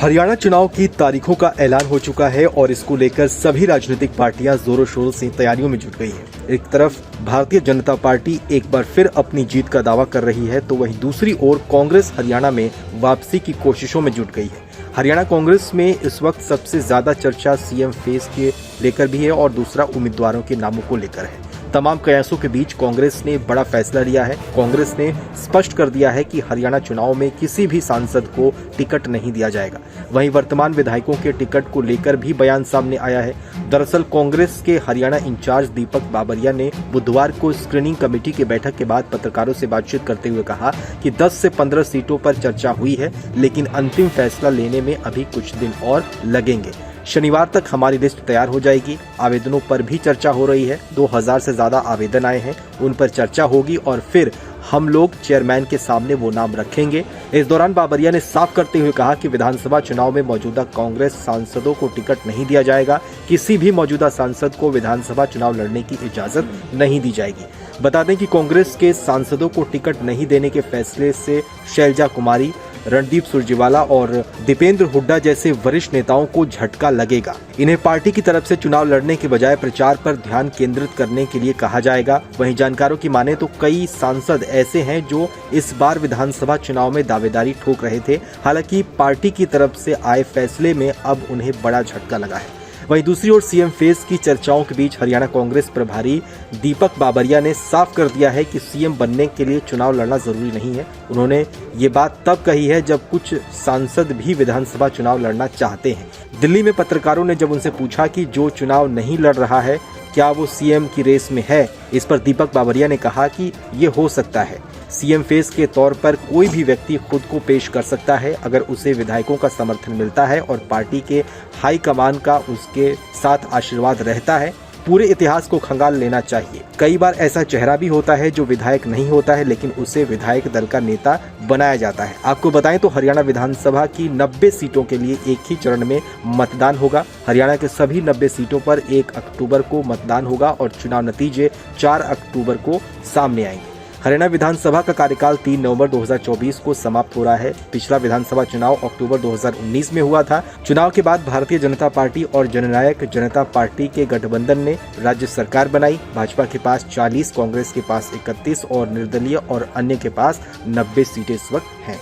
हरियाणा चुनाव की तारीखों का ऐलान हो चुका है और इसको लेकर सभी राजनीतिक पार्टियां जोरों शोरों से तैयारियों में जुट गई हैं। एक तरफ भारतीय जनता पार्टी एक बार फिर अपनी जीत का दावा कर रही है, तो वहीं दूसरी ओर कांग्रेस हरियाणा में वापसी की कोशिशों में जुट गई है। हरियाणा कांग्रेस में इस वक्त सबसे ज्यादा चर्चा सीएम फेस के लेकर भी है और दूसरा उम्मीदवारों के नामों को लेकर है। तमाम कयासों के बीच कांग्रेस ने बड़ा फैसला लिया है। कांग्रेस ने स्पष्ट कर दिया है कि हरियाणा चुनाव में किसी भी सांसद को टिकट नहीं दिया जाएगा। वहीं वर्तमान विधायकों के टिकट को लेकर भी बयान सामने आया है। दरअसल कांग्रेस के हरियाणा इंचार्ज दीपक बाबरिया ने बुधवार को स्क्रीनिंग कमेटी की बैठक के बाद पत्रकारों से बातचीत करते हुए कहा कि 10 से 15 सीटों पर चर्चा हुई है, लेकिन अंतिम फैसला लेने में अभी कुछ दिन और लगेंगे। शनिवार तक हमारी लिस्ट तैयार हो जाएगी। आवेदनों पर भी चर्चा हो रही है। 2000 से ज्यादा आवेदन आए हैं, उन पर चर्चा होगी और फिर हम लोग चेयरमैन के सामने वो नाम रखेंगे। इस दौरान बाबरिया ने साफ करते हुए कहा कि विधानसभा चुनाव में मौजूदा कांग्रेस सांसदों को टिकट नहीं दिया जाएगा। किसी भी मौजूदा सांसद को विधानसभा चुनाव लड़ने की इजाजत नहीं दी जाएगी। बता दें कि कांग्रेस के सांसदों को टिकट नहीं देने के फैसले से शैलजा कुमारी, रणदीप सुरजेवाला और दीपेंद्र हुड्डा जैसे वरिष्ठ नेताओं को झटका लगेगा। इन्हें पार्टी की तरफ से चुनाव लड़ने के बजाय प्रचार पर ध्यान केंद्रित करने के लिए कहा जाएगा। वहीं जानकारों की माने तो कई सांसद ऐसे हैं जो इस बार विधानसभा चुनाव में दावेदारी ठोक रहे थे। हालांकि पार्टी की तरफ से आए फैसले में अब उन्हें बड़ा झटका लगा है। वहीं दूसरी ओर सीएम फेस की चर्चाओं के बीच हरियाणा कांग्रेस प्रभारी दीपक बाबरिया ने साफ कर दिया है कि सीएम बनने के लिए चुनाव लड़ना जरूरी नहीं है। उन्होंने ये बात तब कही है जब कुछ सांसद भी विधानसभा चुनाव लड़ना चाहते हैं। दिल्ली में पत्रकारों ने जब उनसे पूछा कि जो चुनाव नहीं लड़ रहा है क्या वो सीएम की रेस में है, इस पर दीपक बाबरिया ने कहा कि ये हो सकता है। सीएम फेस के तौर पर कोई भी व्यक्ति खुद को पेश कर सकता है अगर उसे विधायकों का समर्थन मिलता है और पार्टी के हाई कमान का उसके साथ आशीर्वाद रहता है। पूरे इतिहास को खंगाल लेना चाहिए। कई बार ऐसा चेहरा भी होता है जो विधायक नहीं होता है, लेकिन उसे विधायक दल का नेता बनाया जाता है। आपको बताएं तो हरियाणा विधानसभा की 90 सीटों के लिए एक ही चरण में मतदान होगा। हरियाणा के सभी 90 सीटों पर 1 अक्टूबर को मतदान होगा और चुनाव नतीजे 4 अक्टूबर को सामने आएंगे। हरियाणा विधानसभा का कार्यकाल 3 नवंबर 2024 को समाप्त हो रहा है। पिछला विधानसभा चुनाव अक्टूबर 2019 में हुआ था। चुनाव के बाद भारतीय जनता पार्टी और जननायक जनता पार्टी के गठबंधन ने राज्य सरकार बनाई। भाजपा के पास 40, कांग्रेस के पास 31 और निर्दलीय और अन्य के पास 90 सीटें इस वक्त हैं।